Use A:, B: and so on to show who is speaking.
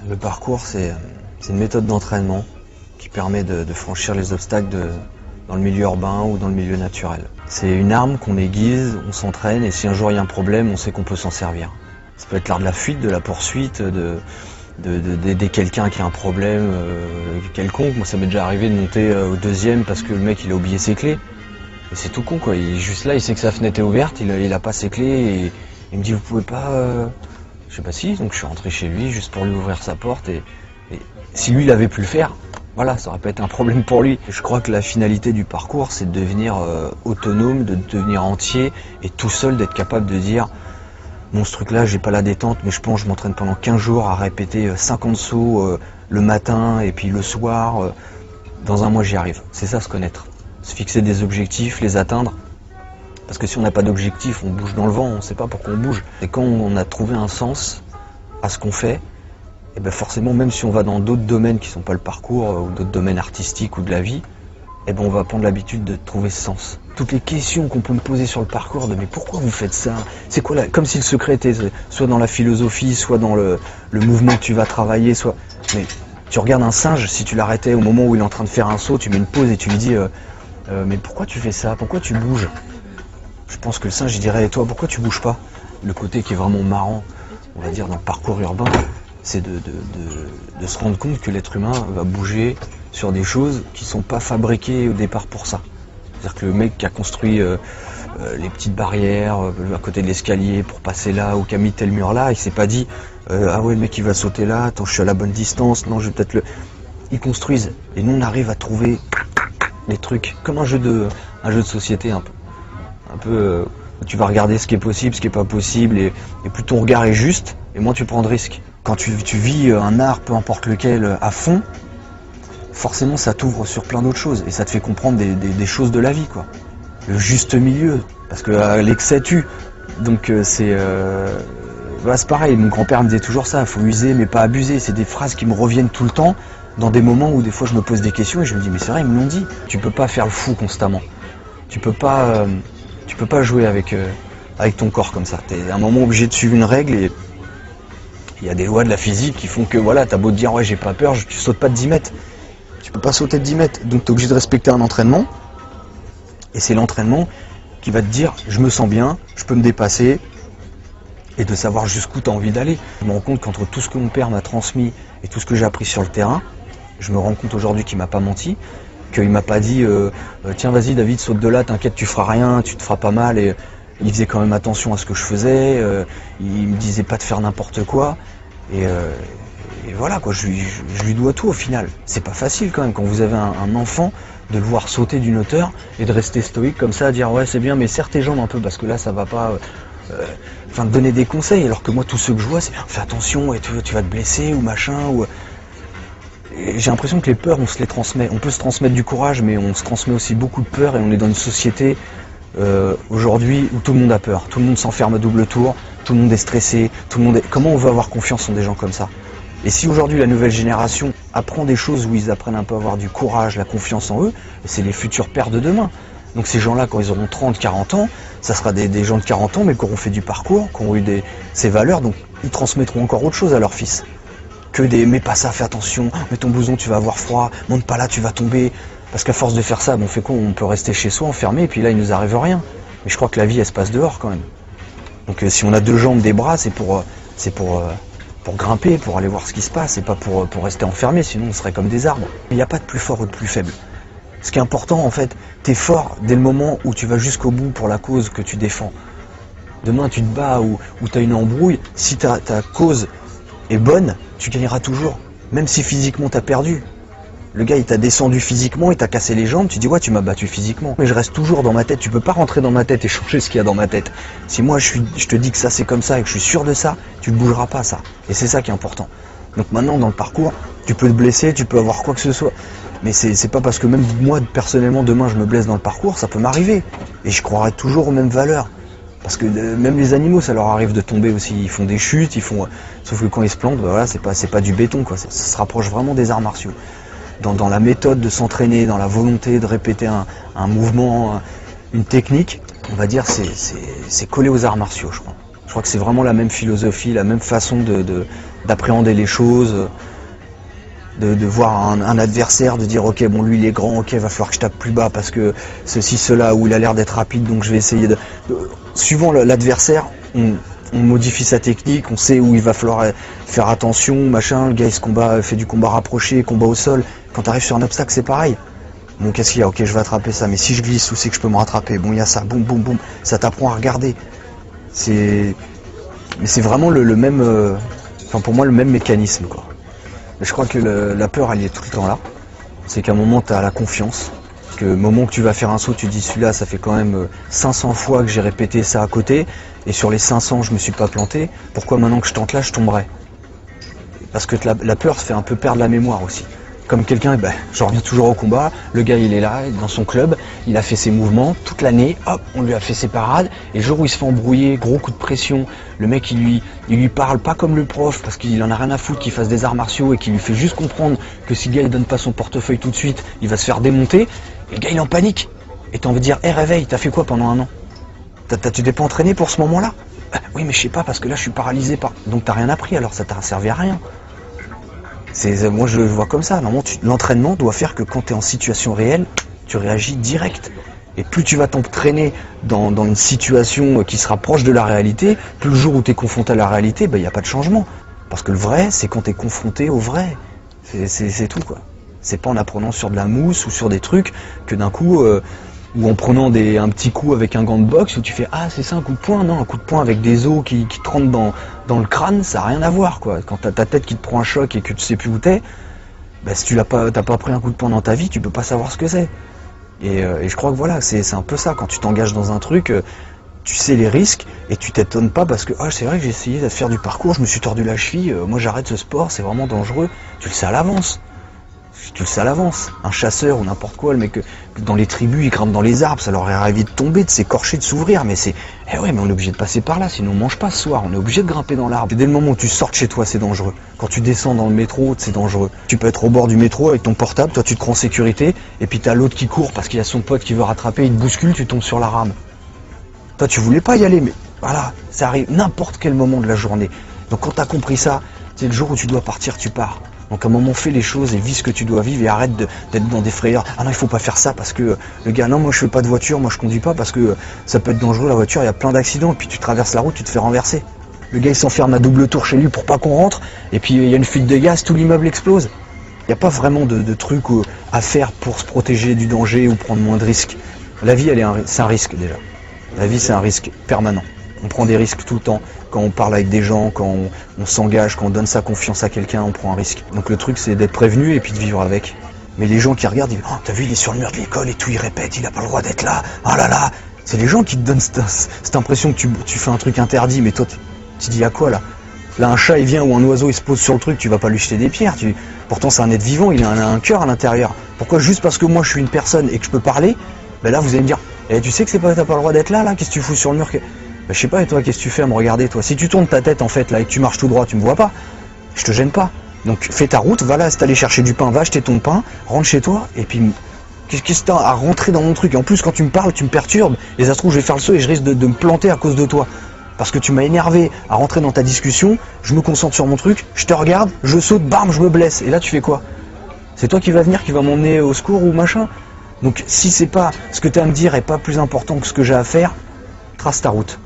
A: Le parcours, c'est une méthode d'entraînement qui permet de franchir les obstacles dans le milieu urbain ou dans le milieu naturel. C'est une arme qu'on aiguise, on s'entraîne et si un jour il y a un problème, on sait qu'on peut s'en servir. Ça peut être l'art de la fuite, de la poursuite, d'aider quelqu'un qui a un problème quelconque. Moi ça m'est déjà arrivé de monter au deuxième parce que le mec il a oublié ses clés. Et c'est tout con quoi, il est juste là, il sait que sa fenêtre est ouverte, il a pas ses clés et il me dit vous pouvez pas... Je sais pas si, donc je suis rentré chez lui juste pour lui ouvrir sa porte et si lui il avait pu le faire, voilà, ça aurait pas été un problème pour lui. Je crois que la finalité du parcours c'est de devenir autonome, de devenir entier et tout seul d'être capable de dire bon ce truc là j'ai pas la détente mais je pense que je m'entraîne pendant 15 jours à répéter 50 sauts le matin et puis le soir, dans un mois j'y arrive. C'est ça se connaître, se fixer des objectifs, les atteindre. Parce que si on n'a pas d'objectif, on bouge dans le vent, on ne sait pas pourquoi on bouge. Et quand on a trouvé un sens à ce qu'on fait, et bien forcément, même si on va dans d'autres domaines qui ne sont pas le parcours, ou d'autres domaines artistiques ou de la vie, et ben on va prendre l'habitude de trouver ce sens. Toutes les questions qu'on peut me poser sur le parcours, de mais pourquoi vous faites ça? C'est quoi comme si le secret était soit dans la philosophie, soit dans le mouvement que tu vas travailler, soit... Mais tu regardes un singe, si tu l'arrêtais au moment où il est en train de faire un saut, tu mets une pause et tu lui dis mais pourquoi tu fais ça? Pourquoi tu bouges? Je pense que le singe, il dirait, toi, pourquoi tu bouges pas? Le côté qui est vraiment marrant, on va dire, dans le parcours urbain, c'est de se rendre compte que l'être humain va bouger sur des choses qui sont pas fabriquées au départ pour ça. C'est-à-dire que le mec qui a construit les petites barrières à côté de l'escalier pour passer là, ou qui a mis tel mur là, il s'est pas dit, ah ouais, le mec il va sauter là, attends, je suis à la bonne distance, non, je vais peut-être le... Ils construisent, et nous on arrive à trouver les trucs, comme un jeu de société un peu, tu vas regarder ce qui est possible, ce qui est pas possible, et plus ton regard est juste, et moins tu prends de risques. Quand tu vis un art, peu importe lequel, à fond, forcément ça t'ouvre sur plein d'autres choses, et ça te fait comprendre des choses de la vie, quoi. Le juste milieu, parce que l'excès tue, donc c'est pareil, mon grand-père me disait toujours ça, il faut user mais pas abuser, c'est des phrases qui me reviennent tout le temps, dans des moments où des fois je me pose des questions, et je me dis mais c'est vrai, ils me l'ont dit, tu peux pas faire le fou constamment, tu peux pas jouer avec ton corps comme ça. T'es à un moment obligé de suivre une règle et il y a des lois de la physique qui font que voilà, t'as beau te dire ouais j'ai pas peur, tu sautes pas de 10 mètres. Tu peux pas sauter de 10 mètres, donc t'es obligé de respecter un entraînement. Et c'est l'entraînement qui va te dire je me sens bien, je peux me dépasser et de savoir jusqu'où t'as envie d'aller. Je me rends compte qu'entre tout ce que mon père m'a transmis et tout ce que j'ai appris sur le terrain, je me rends compte aujourd'hui qu'il m'a pas menti. Qu'il m'a pas dit tiens vas-y David saute de là, t'inquiète tu feras rien, tu te feras pas mal, et il faisait quand même attention à ce que je faisais, il me disait pas de faire n'importe quoi et voilà quoi, je lui dois tout au final. C'est pas facile quand même quand vous avez un enfant de le voir sauter d'une hauteur et de rester stoïque comme ça, à dire ouais c'est bien mais serre tes jambes un peu parce que là ça va pas, enfin donner des conseils, alors que moi tout ce que je vois c'est fais attention et tu vas te blesser ou machin ou... J'ai l'impression que les peurs, on se les transmet. On peut se transmettre du courage, mais on se transmet aussi beaucoup de peur et on est dans une société aujourd'hui où tout le monde a peur. Tout le monde s'enferme à double tour, tout le monde est stressé, tout le monde est... Comment on veut avoir confiance en des gens comme ça? Et si aujourd'hui la nouvelle génération apprend des choses où ils apprennent un peu à avoir du courage, la confiance en eux, c'est les futurs pères de demain. Donc ces gens-là, quand ils auront 30, 40 ans, ça sera des gens de 40 ans, mais qui auront fait du parcours, qui auront eu ces valeurs, donc ils transmettront encore autre chose à leurs fils. Que des mets pas ça, fais attention, mets ton blouson, tu vas avoir froid, monte pas là, tu vas tomber. Parce qu'à force de faire ça, on fait quoi? On peut rester chez soi enfermé et puis là il nous arrive rien. Mais je crois que la vie elle se passe dehors quand même. Donc si on a deux jambes, des bras, c'est pour grimper, pour aller voir ce qui se passe, et pas pour rester enfermé, sinon on serait comme des arbres. Il n'y a pas de plus fort ou de plus faible. Ce qui est important en fait, t'es fort dès le moment où tu vas jusqu'au bout pour la cause que tu défends. Demain tu te bats ou t'as une embrouille, si ta cause est bonne, tu gagneras toujours, même si physiquement t'as perdu. Le gars il t'a descendu physiquement, il t'a cassé les jambes, tu dis ouais tu m'as battu physiquement. Mais je reste toujours dans ma tête, tu peux pas rentrer dans ma tête et changer ce qu'il y a dans ma tête. Si moi je te dis que ça c'est comme ça et que je suis sûr de ça, tu ne bougeras pas ça. Et c'est ça qui est important. Donc maintenant dans le parcours, tu peux te blesser, tu peux avoir quoi que ce soit. Mais c'est pas parce que même moi personnellement demain je me blesse dans le parcours, ça peut m'arriver. Et je croirai toujours aux mêmes valeurs. Parce que même les animaux, ça leur arrive de tomber aussi. Ils font des chutes, sauf que quand ils se plantent, bah voilà, c'est pas du béton, quoi. Ça se rapproche vraiment des arts martiaux. Dans la méthode de s'entraîner, dans la volonté de répéter un mouvement, une technique, on va dire, c'est collé aux arts martiaux, je crois. Je crois que c'est vraiment la même philosophie, la même façon d'appréhender les choses, de voir un adversaire, de dire ok bon lui il est grand, ok va falloir que je tape plus bas parce que ceci, cela, ou il a l'air d'être rapide donc je vais essayer suivant l'adversaire, on modifie sa technique, on sait où il va falloir faire attention, machin, le gars il se combat, fait du combat rapproché, combat au sol, quand tu arrives sur un obstacle c'est pareil. Bon qu'est-ce qu'il y a, ok je vais attraper ça, mais si je glisse, où c'est que je peux me rattraper, bon il y a ça, boum boum boum, ça t'apprend à regarder. Mais c'est vraiment le même, enfin pour moi le même mécanisme quoi. Je crois que la peur, elle est tout le temps là. C'est qu'à un moment, tu as la confiance. Que au moment que tu vas faire un saut, tu te dis celui-là, ça fait quand même 500 fois que j'ai répété ça à côté. Et sur les 500, je me suis pas planté. Pourquoi maintenant que je tente là, je tomberai? Parce que la peur fait un peu perdre la mémoire aussi. Comme quelqu'un, j'en reviens toujours au combat, le gars il est là, dans son club, il a fait ses mouvements, toute l'année, hop, on lui a fait ses parades, et le jour où il se fait embrouiller, gros coup de pression, le mec il lui parle pas comme le prof, parce qu'il en a rien à foutre qu'il fasse des arts martiaux, et qu'il lui fait juste comprendre que si le gars il donne pas son portefeuille tout de suite, il va se faire démonter, et le gars il est en panique, et t'as envie de dire, hé réveille, t'as fait quoi pendant un an? Tu t'es pas entraîné pour ce moment-là? Oui mais je sais pas, parce que là je suis paralysé par... Donc t'as rien appris, alors ça t'a servi à rien. Moi je le vois comme ça, normalement l'entraînement doit faire que quand tu es en situation réelle, tu réagis direct. Et plus tu vas t'entraîner dans une situation qui sera proche de la réalité, plus le jour où tu es confronté à la réalité, il n'y a pas de changement. Parce que le vrai, c'est quand tu es confronté au vrai. C'est tout quoi. C'est pas en apprenant sur de la mousse ou sur des trucs que d'un coup, ou en prenant un petit coup avec un gant de boxe où tu fais ah c'est ça un coup de poing, non un coup de poing avec des os qui te rentrent dans le crâne, ça n'a rien à voir quoi. Quand t'as ta tête qui te prend un choc et que tu sais plus où t'es, si tu t'as pas pris un coup de poing dans ta vie, tu peux pas savoir ce que c'est. Et je crois que voilà, c'est un peu ça, quand tu t'engages dans un truc, tu sais les risques et tu t'étonnes pas parce que c'est vrai que j'ai essayé de faire du parcours, je me suis tordu la cheville, moi j'arrête ce sport, c'est vraiment dangereux, tu le sais à l'avance. Tu le sais à l'avance, un chasseur ou n'importe quoi, le mec dans les tribus, ils grimpent dans les arbres, ça leur est arrivé de tomber, de s'écorcher, de s'ouvrir, mais mais on est obligé de passer par là, sinon on mange pas ce soir, on est obligé de grimper dans l'arbre. Et dès le moment où tu sors de chez toi, c'est dangereux. Quand tu descends dans le métro, c'est dangereux. Tu peux être au bord du métro avec ton portable, toi tu te crois en sécurité, et puis t'as l'autre qui court parce qu'il y a son pote qui veut rattraper, il te bouscule, tu tombes sur la rame. Toi tu voulais pas y aller, mais voilà, ça arrive n'importe quel moment de la journée. Donc quand t'as compris ça, c'est le jour où tu dois partir, tu pars. Donc à un moment, fais les choses et vis ce que tu dois vivre et arrête d'être dans des frayeurs. Ah non, il faut pas faire ça parce que le gars, non, moi je fais pas de voiture, moi je conduis pas parce que ça peut être dangereux la voiture, il y a plein d'accidents, et puis tu traverses la route, tu te fais renverser. Le gars il s'enferme à double tour chez lui pour pas qu'on rentre, et puis il y a une fuite de gaz, tout l'immeuble explose. Il n'y a pas vraiment de trucs à faire pour se protéger du danger ou prendre moins de risques. La vie, c'est un risque déjà. La vie, c'est un risque permanent. On prend des risques tout le temps. Quand on parle avec des gens, quand on s'engage, quand on donne sa confiance à quelqu'un, on prend un risque. Donc le truc, c'est d'être prévenu et puis de vivre avec. Mais les gens qui regardent, ils disent « Oh, t'as vu, il est sur le mur de l'école et tout, il répète, il a pas le droit d'être là. Oh là là !» C'est les gens qui te donnent cette impression que tu fais un truc interdit, mais toi, tu dis à quoi là? Là, un chat, il vient ou un oiseau, il se pose sur le truc, tu vas pas lui jeter des pierres. Pourtant, c'est un être vivant, il a un cœur à l'intérieur. Pourquoi juste parce que moi, je suis une personne et que je peux parler, là, vous allez me dire « tu sais que t'as pas le droit d'être là, qu'est-ce que tu fous sur le mur ?» Je sais pas, et toi, qu'est-ce que tu fais à me regarder, toi? Si tu tournes ta tête, en fait, là, et que tu marches tout droit, tu me vois pas. Je te gêne pas. Donc, fais ta route, va là, si t'allais chercher du pain, va acheter ton pain, rentre chez toi, et puis, qu'est-ce que t'as à rentrer dans mon truc? Et en plus, quand tu me parles, tu me perturbes, et ça se trouve, je vais faire le saut et je risque de me planter à cause de toi. Parce que tu m'as énervé à rentrer dans ta discussion, je me concentre sur mon truc, je te regarde, je saute, bam, je me blesse. Et là, tu fais quoi? C'est toi qui vas venir, qui va m'emmener au secours ou machin? Donc, si c'est pas ce que t'as à me dire est pas plus important que ce que j'ai à faire, trace ta route.